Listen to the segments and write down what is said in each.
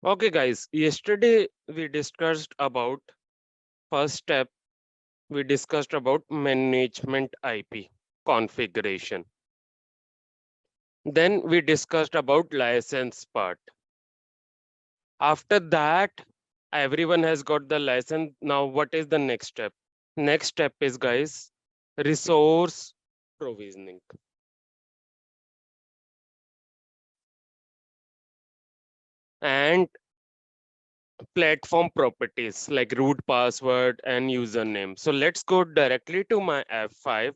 Okay, guys, yesterday we discussed about first step, we discussed about management IP configuration. Then we discussed about license part. After that, everyone has got the license. Now, what is the next step? Next step is, guys, resource provisioning. And platform properties like root password and username. So let's go directly to my F5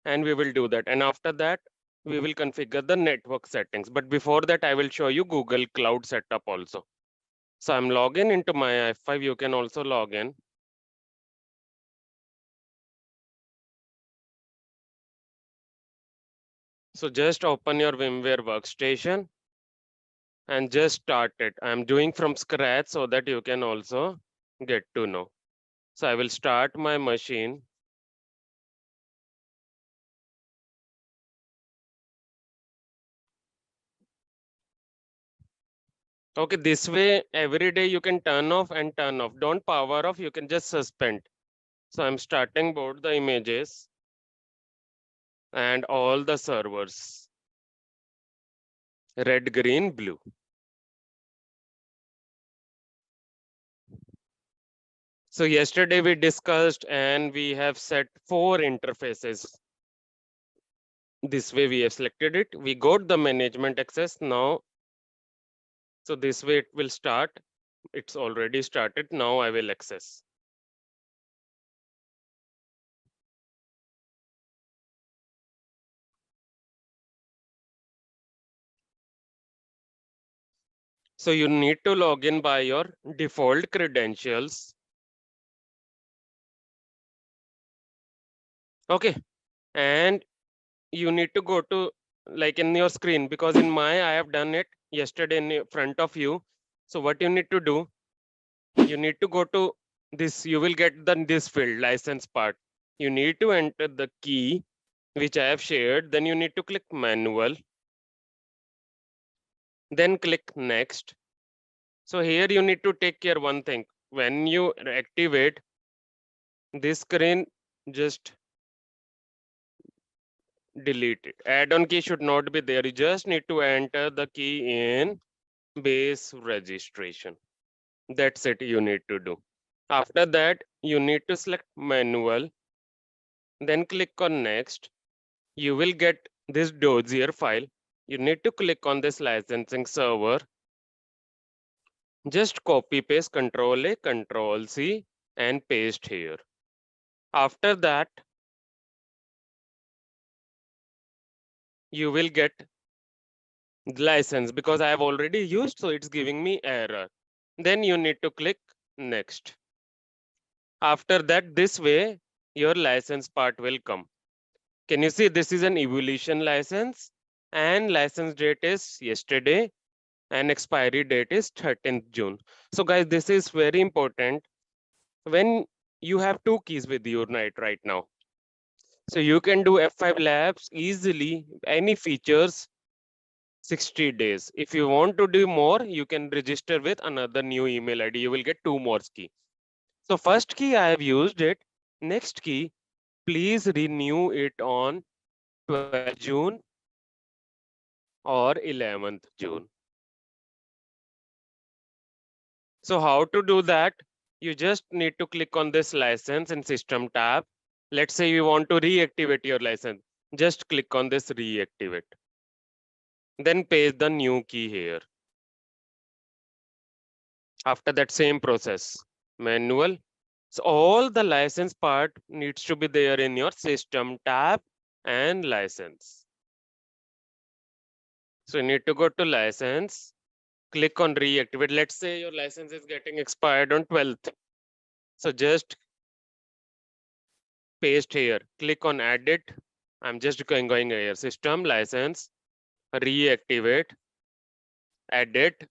and we will do that. And after that, we will configure the network settings. But before that, I will show you Google Cloud setup also. So I'm logging into my F5. You can also log in. So just open your VMware workstation and just start it. I'm doing from scratch so that you can also get to know. So I will start my machine. Okay, this way every day you can turn off and turn off. Don't power off, you can just suspend. So I'm starting both the images and all the servers. Red, green, blue. So yesterday we discussed and we have set 4 interfaces. This way we have selected it. We got the management access now. So this way it will start. It's already started. Now I will access. So you need to log in by your default credentials. Okay. And you need to go to like in your screen because in my I have done it yesterday in front of you. So what you need to do, you need to go to this, you will get this field license part. You need to enter the key which I have shared. Then you need to click manual, then click next. So here you need to take care one thing. When you activate this screen, just delete it. Add-on key should not be there. You just need to enter the key in base registration. That's it you need to do. After that, you need to select manual, then click on next. You will get this dossier file. You need to click on this licensing server. Just copy paste Control A, Control C and paste here. After that, you will get license because I have already used, so it's giving me error. Then you need to click next. After that, this way, your license part will come. Can you see this is an evolution license and license date is yesterday and expiry date is 13th June. So guys, this is very important when you have 2 keys with you right now. So you can do F5 labs easily, any features 60 days. If you want to do more, you can register with another new email ID. You will get 2 more key. So first key I have used it. Next key, please renew it on 12th June or 11th June. So how to do that? You just need to click on this license in system tab. Let's say you want to reactivate your license. Just click on this reactivate. Then paste the new key here. After that same process, manual. So all the license part needs to be there in your system tab and license. So you need to go to license, click on reactivate. Let's say your license is getting expired on 12th. So just paste here, click on edit. I'm just going here, system license, reactivate, edit.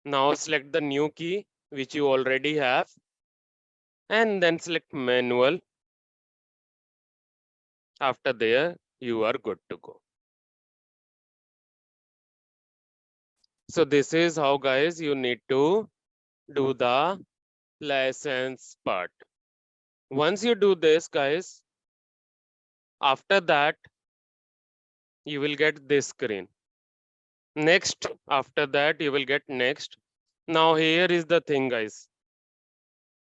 Now select the new key, which you already have, and then select manual. After there, you are good to go. So this is how, guys, you need to do the license part. Once you do this, guys, after that, you will get this screen. Next, after that, you will get next. Now here is the thing, guys.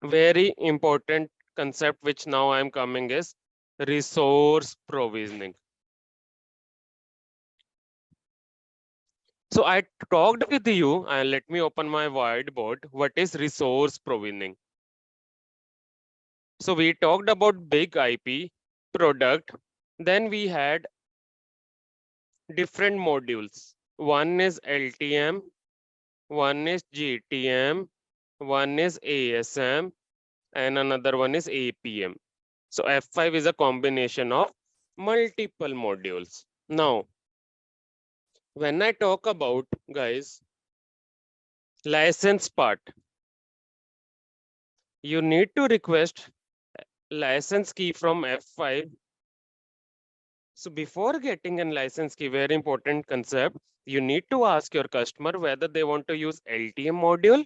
Very important concept which now I am coming is resource provisioning. So I talked with you and let me open my whiteboard. What is resource provisioning? So we talked about big IP product. Then we had different modules. One is LTM, one is GTM, one is ASM, and another one is APM. So F5 is a combination of multiple modules. Now, when I talk about, guys, license part, you need to request license key from F5. So before getting a license key, very important concept, you need to ask your customer whether they want to use LTM module.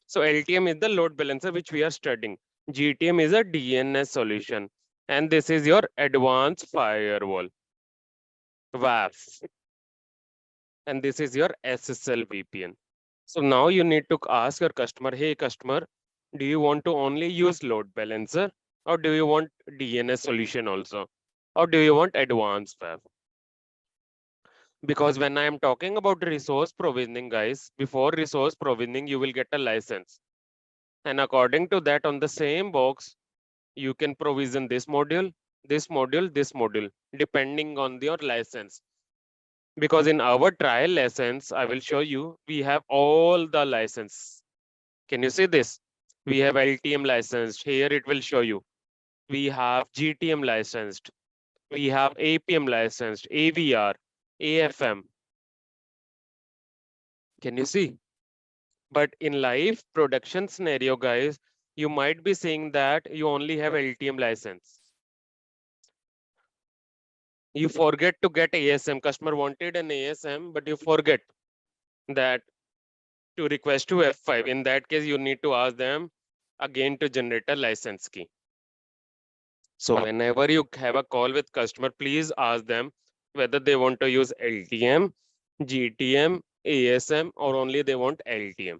So LTM is the load balancer which we are studying. GTM is a DNS solution. And this is your advanced firewall, WAF. And this is your SSL VPN. So now you need to ask your customer, hey customer, do you want to only use load balancer or do you want DNS solution also? Or do you want advanced WAF? Because when I am talking about resource provisioning, guys, before resource provisioning, you will get a license. And according to that, on the same box, you can provision this module, this module, this module, depending on your license. Because in our trial license, I will show you, we have all the license. Can you see this? We have LTM licensed. Here it will show you. We have GTM licensed. We have APM licensed, AVR, AFM. Can you see? But in live production scenario, guys, you might be saying that you only have LTM license. You forget to get ASM. Customer wanted an ASM, but you forget that to request to F5. In that case, you need to ask them again to generate a license key. So whenever you have a call with customer, please ask them whether they want to use LTM, GTM, ASM, or only they want LTM.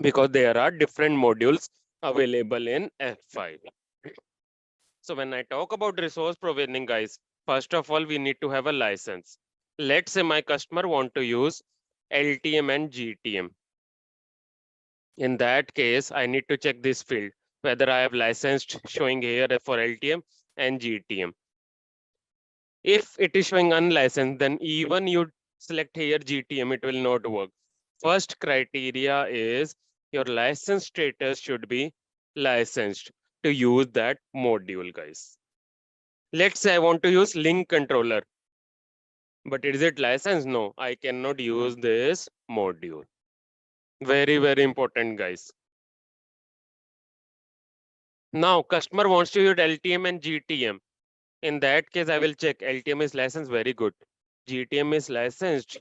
Because there are different modules available in F5. So when I talk about resource provisioning, guys, first of all, we need to have a license. Let's say my customer want to use LTM and GTM. In that case, I need to check this field, whether I have licensed showing here for LTM and GTM. If it is showing unlicensed, then even you select here GTM, it will not work. First criteria is your license status should be licensed to use that module, guys. Let's say I want to use link controller, but is it licensed? No, I cannot use this module. Very, very important, guys. Now, customer wants to use LTM and GTM. In that case, I will check LTM is licensed, very good. GTM is licensed,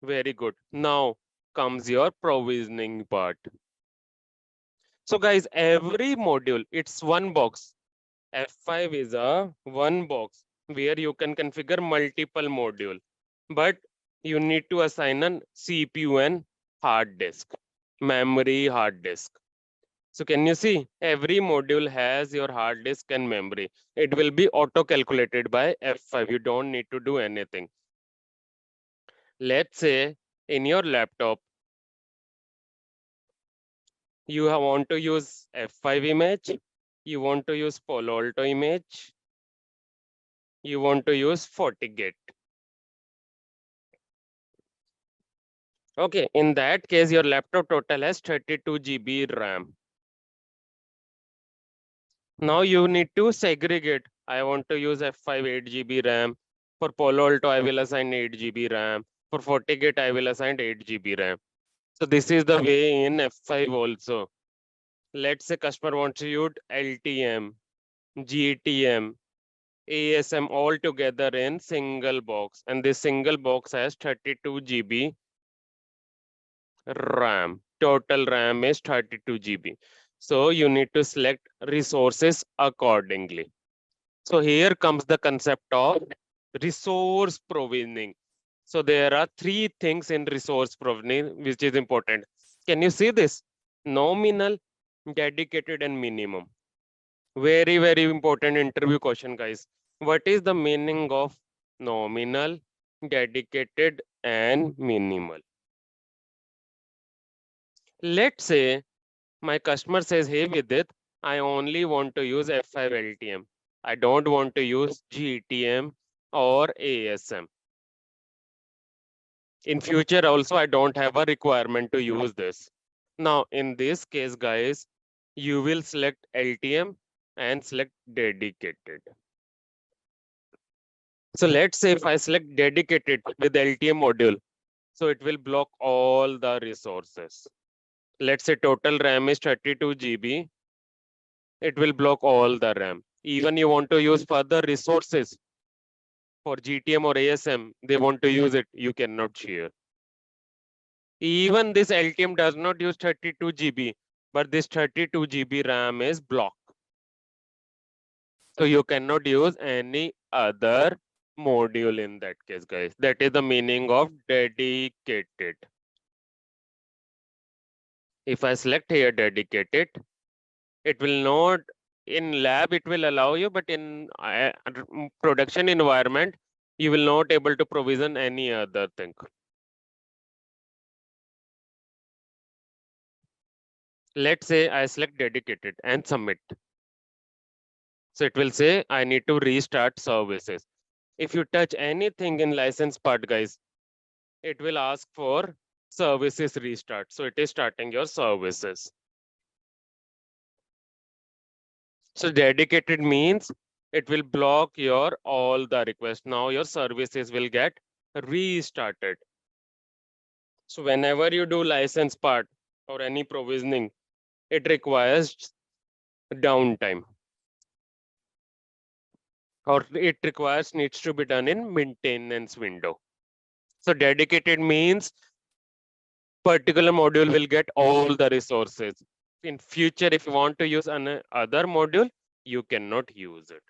very good. Now comes your provisioning part. So guys, every module, it's one box. F5 is a one box where you can configure multiple module, but you need to assign a CPU and hard disk, memory, hard disk. So can you see every module has your hard disk and memory. It will be auto calculated by F5. You don't need to do anything. Let's say in your laptop, you want to use F5 image, you want to use Palo Alto image, you want to use FortiGate. Okay, in that case, your laptop total has 32 GB RAM. Now you need to segregate. I want to use F5 8 GB RAM. For Palo Alto, I will assign 8 GB RAM. For FortiGate, I will assign 8 GB RAM. So this is the way in F5 also. Let's say customer wants to use LTM, GTM, ASM all together in single box, and this single box has 32 GB RAM. Total RAM is 32 GB. So you need to select resources accordingly. So here comes the concept of resource provisioning. So there are three things in resource provisioning which is important. Can you see this? Nominal, dedicated, and minimum. Very, very important interview question, guys. What is the meaning of nominal, dedicated, and minimal? Let's say my customer says, hey Vidit, I only want to use F5 LTM. I don't want to use GTM or ASM. In future also, I don't have a requirement to use this. Now, in this case, guys, you will select LTM and select dedicated. So let's say if I select dedicated with LTM module, so it will block all the resources. Let's say total RAM is 32 GB. It will block all the RAM. Even you want to use further resources for GTM or ASM, they want to use it, you cannot share. Even this LTM does not use 32 GB, but this 32 GB RAM is blocked. So you cannot use any other module in that case, guys. That is the meaning of dedicated. If I select here dedicated, it will not, in lab, it will allow you, but in production environment, you will not able to provision any other thing. Let's say I select dedicated and submit. So it will say, I need to restart services. If you touch anything in license part, guys, it will ask for services restart. So it is starting your services. So dedicated means it will block your all the requests. Now your services will get restarted. So whenever you do license part or any provisioning, it requires downtime, or it requires needs to be done in maintenance window. So dedicated means particular module will get all the resources. In future, if you want to use another module, you cannot use it.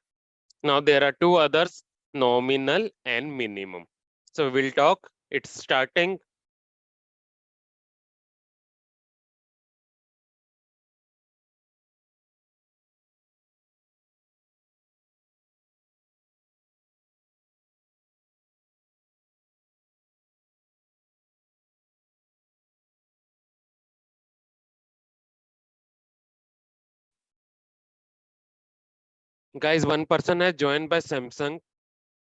Now there are two others, nominal and minimum. So we'll talk, it's starting. Guys, one person has joined by Samsung.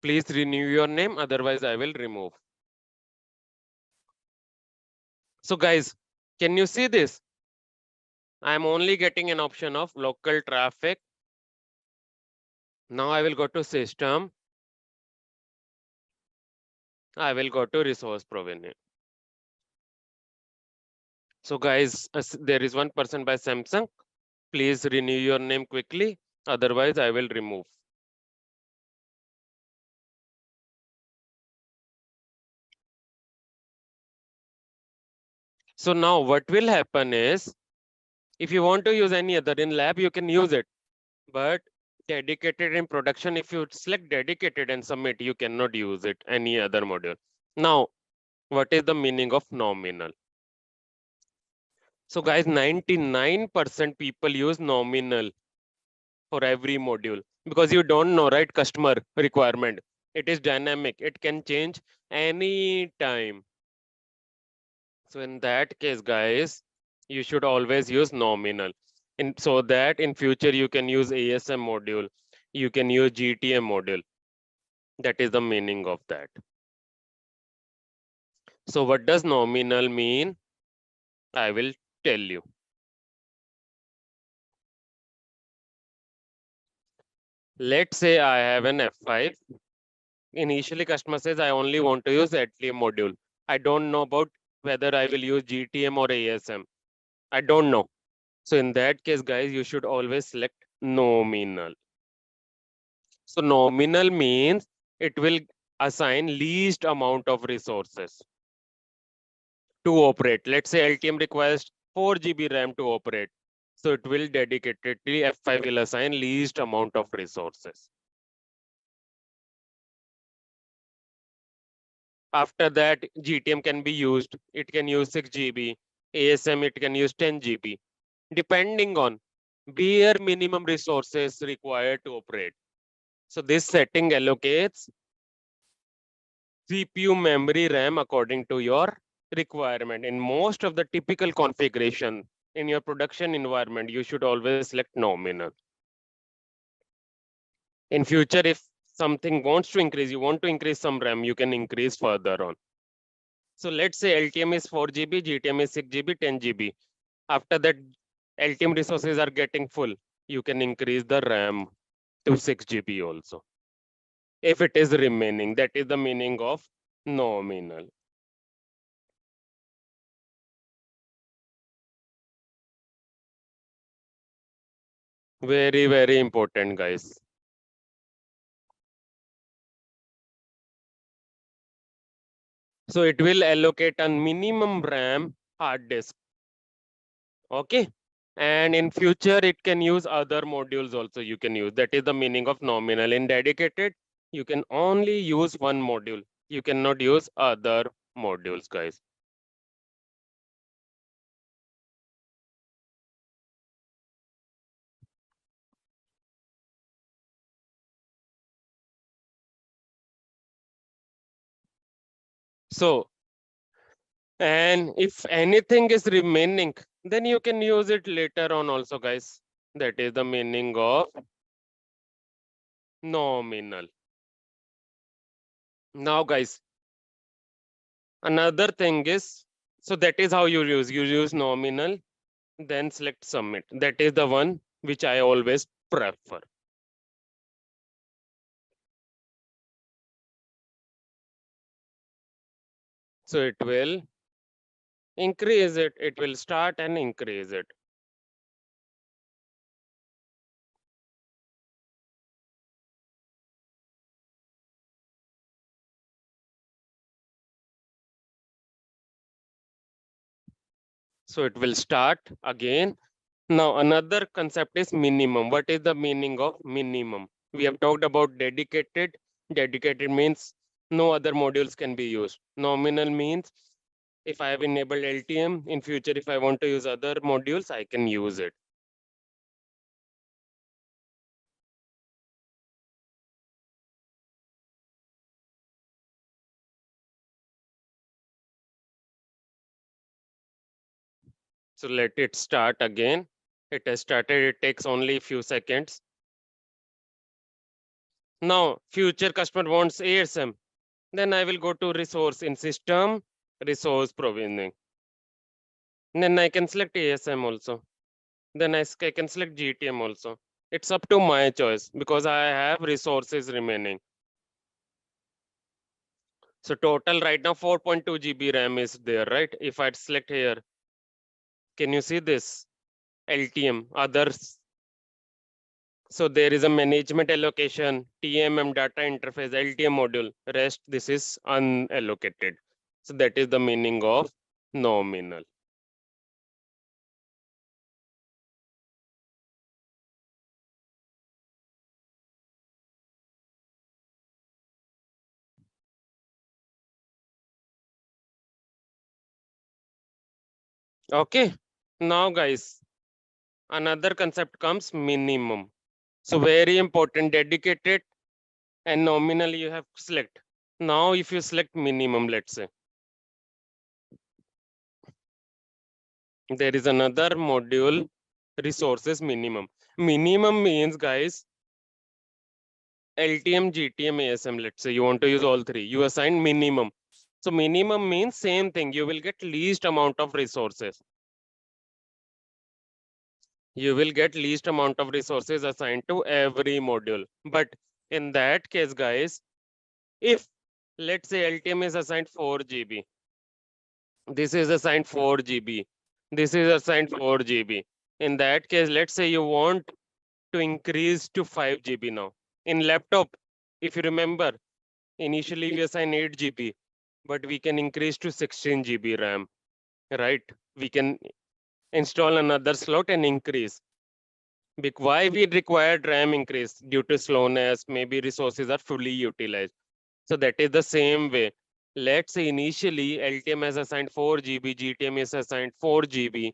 Please renew your name, otherwise I will remove. So guys, can you see this? I'm only getting an option of local traffic. Now I will go to system. I will go to resource provisioning. So guys, there is one person by Samsung. Please renew your name quickly, otherwise I will remove. So now what will happen is, if you want to use any other in lab, you can use it. But dedicated in production, if you select dedicated and submit, you cannot use it, any other module. Now, what is the meaning of nominal? So guys, 99% people use nominal for every module because you don't know, right? Customer requirement. It is dynamic. It can change any time. So in that case, guys, you should always use nominal. So that in future you can use ASM module, you can use GTM module. That is the meaning of that. So what does nominal mean? I will tell you. Let's say I have an F5. Initially, customer says, I only want to use LTM module. I don't know about whether I will use GTM or ASM. I don't know. So in that case, guys, you should always select nominal. So nominal means it will assign least amount of resources to operate. Let's say LTM requires 4 GB RAM to operate. So it will dedicatedly F5 will assign least amount of resources. After that, GTM can be used. It can use 6 GB. ASM, it can use 10 GB, depending on bare minimum resources required to operate. So this setting allocates CPU memory RAM according to your requirement. In most of the typical configuration in your production environment, you should always select nominal. In future, if something wants to increase, you want to increase some RAM, you can increase further on. So let's say LTM is 4 GB, GTM is 6 GB, 10 GB. After that, LTM resources are getting full. You can increase the RAM to 6 GB also. If it is remaining, that is the meaning of nominal. Very, very important, guys. So it will allocate a minimum RAM hard disk. Okay. And in future, it can use other modules also you can use. That is the meaning of nominal. In dedicated, you can only use one module. You cannot use other modules, guys. So, and if anything is remaining, then you can use it later on also, guys. That is the meaning of nominal. Now, guys, another thing is, so that is how you use nominal, then select submit. That is the one which I always prefer. So it will increase it. It will start and increase it. So it will start again. Now another concept is minimum. What is the meaning of minimum? We have talked about dedicated. Dedicated means no other modules can be used. Nominal means if I have enabled LTM, in future if I want to use other modules, I can use it. So let it start again. It has started, it takes only a few seconds. Now, future customer wants ASM. Then I will go to resource in system, resource provisioning. Then I can select ASM also. Then I can select GTM also. It's up to my choice because I have resources remaining. So total right now 4.2 GB RAM is there, right? If I select here, can you see this? LTM, others. So there is a management allocation, TMM data interface, LTM module. Rest, this is unallocated. So that is the meaning of nominal. Okay. Now, guys, another concept comes minimum. So very important, dedicated and nominal you have to select. Now, if you select minimum, let's say, there is another module, resources minimum. Minimum means, guys, LTM, GTM, ASM, let's say you want to use all three. You assign minimum. So minimum means same thing. You will get least amount of resources. You will get least amount of resources assigned to every module. But in that case, guys, if let's say LTM is assigned 4 GB, this is assigned 4 GB, this is assigned 4 GB. In that case, let's say you want to increase to 5 GB now. In laptop, if you remember, initially we assign 8 GB, but we can increase to 16 GB RAM, right? We can install another slot and increase. Why we required RAM increase? Due to slowness, maybe resources are fully utilized. So that is the same way. Let's say initially LTM has assigned 4 GB, GTM is assigned 4 GB,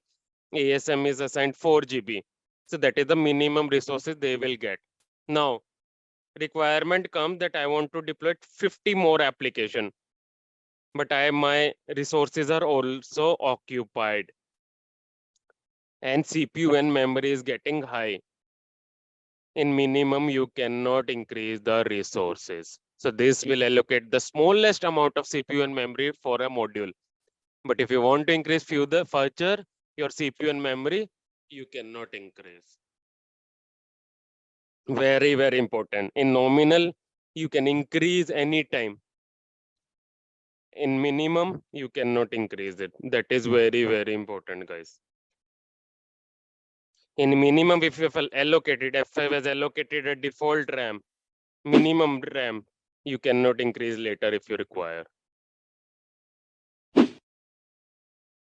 ASM is assigned 4 GB. So that is the minimum resources they will get. Now, requirement comes that I want to deploy 50 more application, but my resources are also occupied and CPU and memory is getting high. In minimum, you cannot increase the resources. So this will allocate the smallest amount of CPU and memory for a module. But if you want to increase further your CPU and memory, you cannot increase. Very, very important. In nominal, you can increase anytime. In minimum, you cannot increase it. That is very, very important, guys. In minimum, if you have allocated, F5 has allocated a default RAM, minimum RAM, you cannot increase later if you require.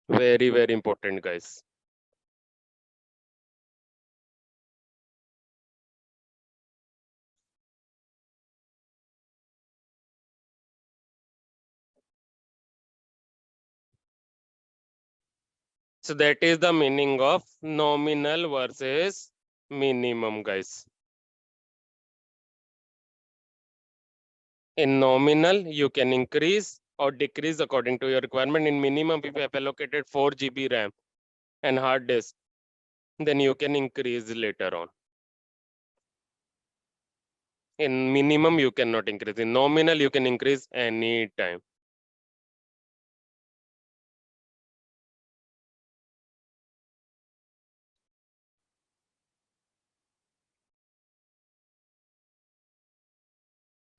Very, very important, guys. So that is the meaning of nominal versus minimum, guys. In nominal, you can increase or decrease according to your requirement. In minimum, if you have allocated 4 GB RAM and hard disk, then you can increase later on. In minimum, you cannot increase. In nominal, you can increase any time.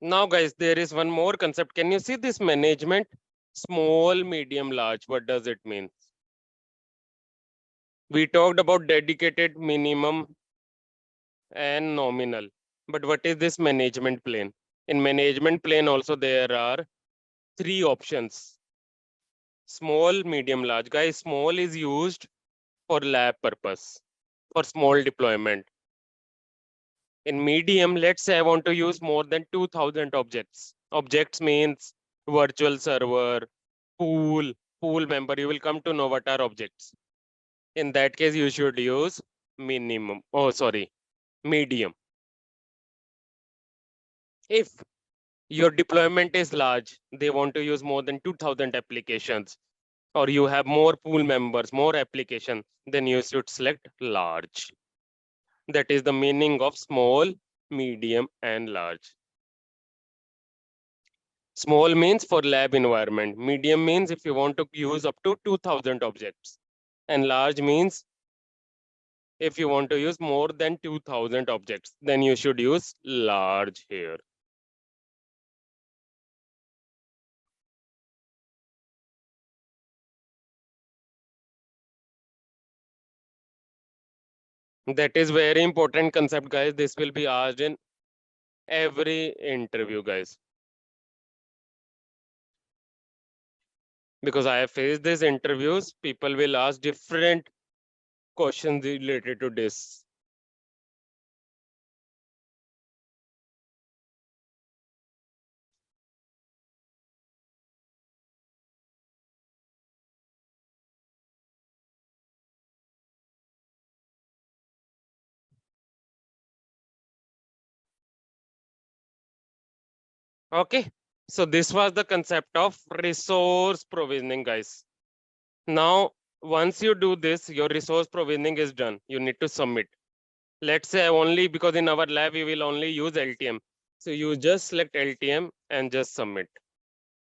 Now, guys, there is one more concept. Can you see this management? Small, medium, large. What does it mean? We talked about dedicated, minimum, and nominal. But what is this management plane? In management plane also there are 3 options. Small, medium, large. Guys, small is used for lab purpose, for small deployment. In medium, let's say I want to use more than 2000 objects. Objects means virtual server, pool, pool member. You will come to know what are objects. In that case, you should use minimum. Oh, sorry, medium. If your deployment is large, they want to use more than 2000 applications, or you have more pool members, more application, then you should select large. That is the meaning of small, medium, and large. Small means for lab environment. Medium means if you want to use up to 2000 objects. And large means if you want to use more than 2000 objects, then you should use large here. That is very important concept, guys. This will be asked in every interview, guys. Because I have faced these interviews, people will ask different questions related to this. Okay, so this was the concept of resource provisioning, guys. Now, once you do this, your resource provisioning is done. You need to submit. Let's say only because in our lab, we will only use LTM. So you just select LTM and just submit.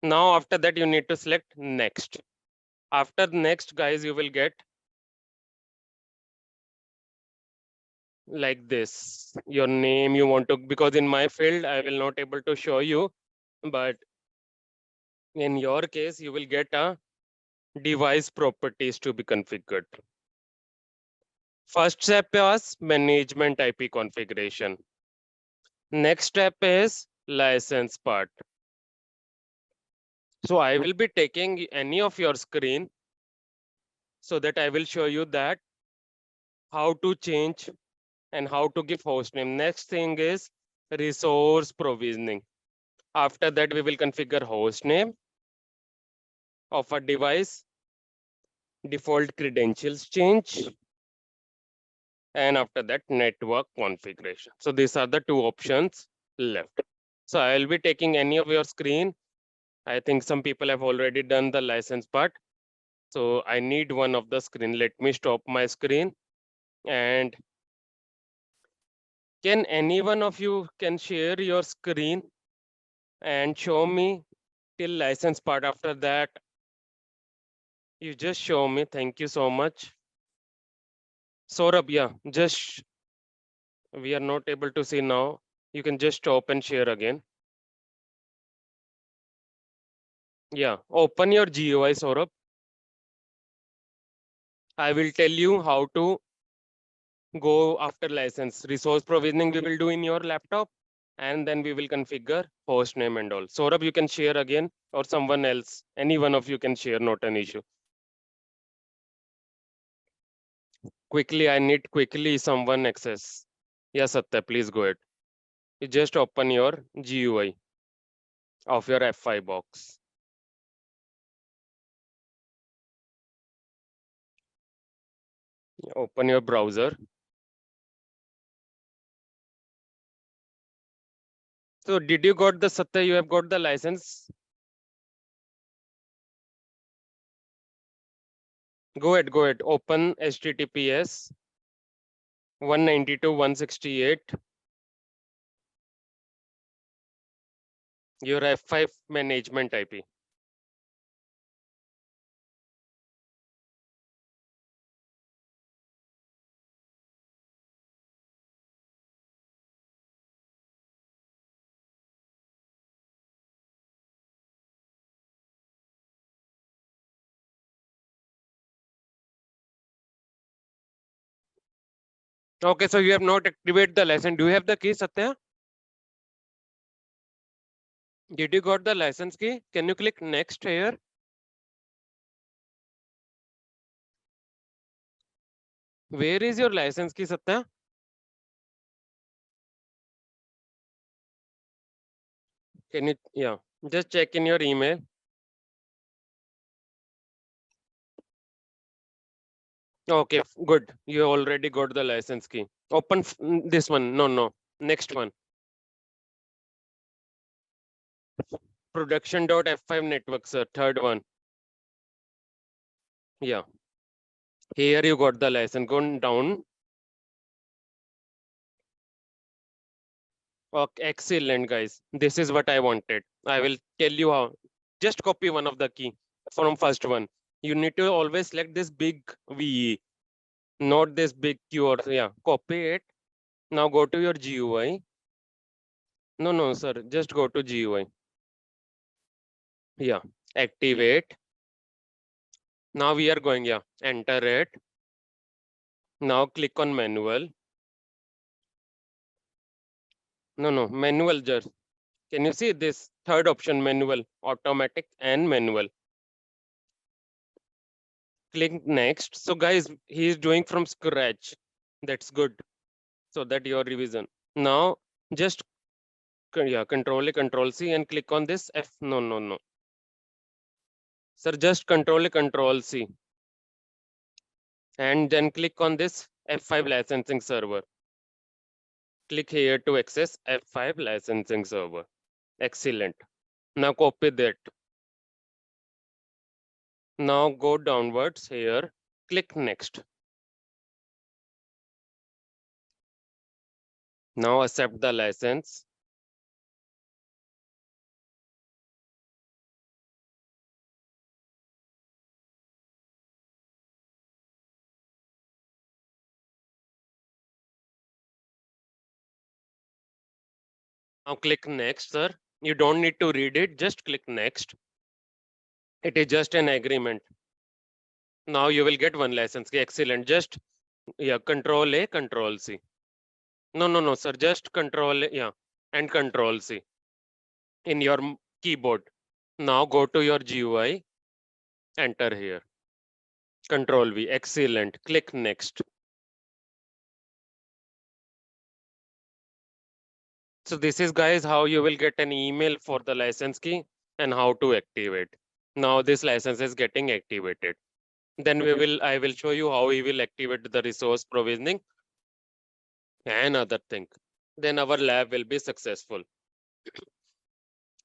Now, after that, you need to select next. After next, guys, you will get like this. Your name you want to, because in my field, I will not able to show you, but in your case, you will get a device properties to be configured. First step was management IP configuration. Next step is license part. So I will be taking any of your screen so that I will show you that how to change and how to give host name. Next thing is resource provisioning. After that, we will configure host name of a device, default credentials change, and after that, network configuration. So these are the two options left. So I'll be taking any of your screen. I think some people have already done the license part. So I need one of the screen. Let me stop my screen. And can any one of you can share your screen and show me till license part? After that, you just show me. Thank you so much. Saurabh, yeah, just we are not able to see now. You can just stop and share again. Yeah, open your GUI, Saurabh. I will tell you how to go after license. Resource provisioning we will do in your laptop, and then we will configure host name and all. Saurabh, you can share again, or someone else. Any one of you can share, not an issue. Quickly, I need quickly someone access. Yes, Satya, please go ahead. You just open your GUI of your F5 box. Open your browser. So did you got the Satya, you have got the license? Go ahead. Open HTTPS 192.168. Your F5 management IP. Okay, so you have not activated the license. Do you have the key, Satya? Did you got the license key? Can you click next here? Where is your license key, Satya? Can you, yeah, just check in your email. Okay, good. You already got the license key. Open this one. No. Next one. Production.f5 network, sir. Third one. Yeah. Here you got the license. Go down. Okay, excellent, guys. This is what I wanted. I will tell you how. Just copy one of the key from first one. You need to always select this big VE, not this big Q or yeah. Copy it. Now go to your GUI. No, sir. Just go to GUI. Yeah. Activate. Now we are going, yeah. Enter it. Now click on manual. No, manual just. Can you see this third option, manual, automatic and manual? Click next. So guys, he is doing from scratch. That's good. So that your revision. Now just yeah, control A, control C and click on this F. No. Sir, just control A, control C. And then click on this F5 licensing server. Click here to access F5 licensing server. Excellent. Now copy that. Now go downwards here. Click next. Now accept the license. Now click next, sir. You don't need to read it, just click next. It is just an agreement. Now you will get one license. Excellent. Just yeah, control A, control C. No, sir. Just control A. Yeah. and Control C in your keyboard. Now go to your GUI, enter here. Control V, excellent. Click next. So this is, guys, how you will get an email for the license key and how to activate. Now this license is getting activated. Then I will show you how we will activate the resource provisioning and other thing. Then our lab will be successful.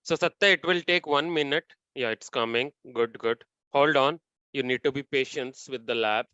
So Satya, it will take 1 minute. Yeah, it's coming. Good, good. Hold on. You need to be patient with the lab.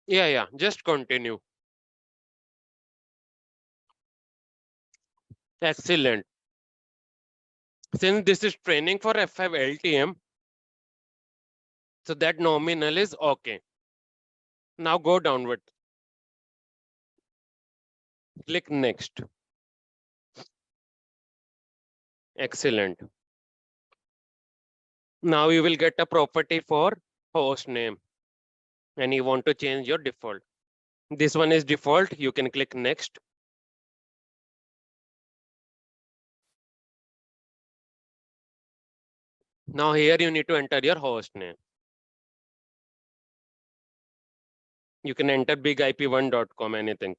Yeah, just continue. Excellent. Since this is training for F5 LTM, so that nominal is okay. Now go downward. Click next. Excellent. Now you will get a property for host name and you want to change your default. This one is default. You can click next. Now here you need to enter your host name. You can enter bigip1.com, anything.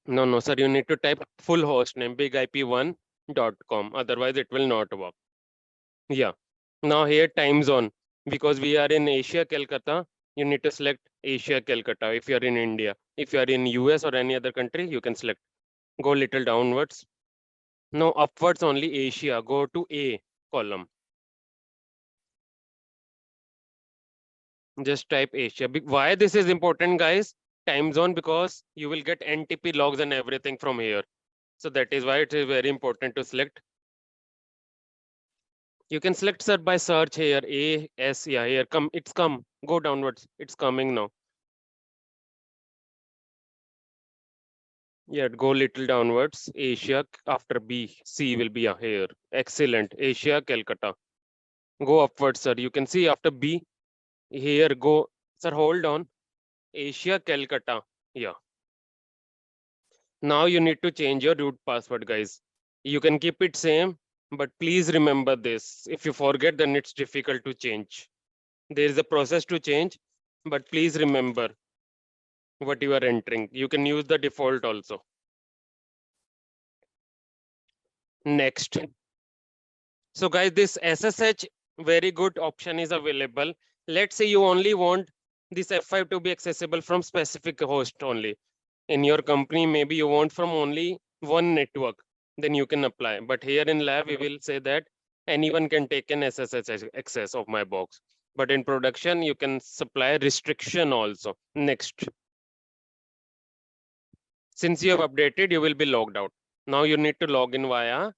No, sir, you need to type full host name, bigip1.com. Otherwise, it will not work. Yeah. Now here time zone, because we are in Asia, Calcutta, you need to select Asia, Calcutta. If you are in India, if you are in US or any other country, you can select. Go little downwards. No, upwards only Asia. Go to A column. Just type Asia. Why this is important, guys? Time zone, because you will get NTP logs and everything from here. So that is why it is very important to select. You can select sir by search here. AS, yeah, here come. It's come. Go downwards. It's coming now. Yeah, go little downwards. Asia after B. C will be here. Excellent. Asia, Calcutta. Go upwards, sir. You can see after B. Here, go. Sir, hold on. Asia, Calcutta. Yeah. Now you need to change your root password, guys. You can keep it same, but please remember this. If you forget, then it's difficult to change. There is a process to change, but please remember what you are entering. You can use the default also. Next. So guys, this SSH very good option is available. Let's say you only want this F5 to be accessible from specific host only. In your company, maybe you want from only one network, then you can apply. But here in lab, we will say that anyone can take an SSH access of my box. But in production, you can supply restriction also. Next. Since you have updated, you will be logged out. Now you need to log in via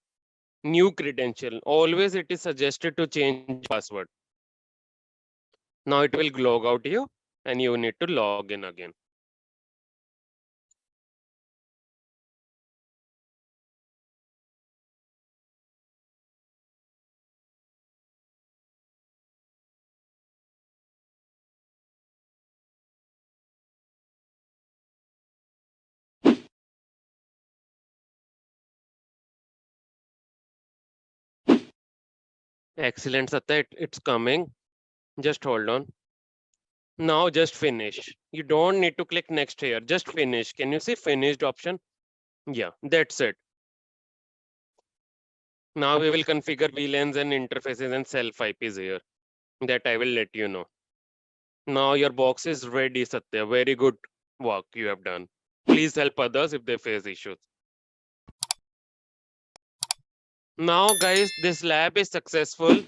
new credential. Always it is suggested to change password. Now it will log out you and you need to log in again. Excellent, Satya, it's coming. Just hold on. Now just finish. You don't need to click next here. Just finish. Can you see finished option? Yeah, that's it. Now we will configure VLANs and interfaces and self IPs here. That I will let you know. Now your box is ready, Satya. Very good work you have done. Please help others if they face issues. Now guys, this lab is successful.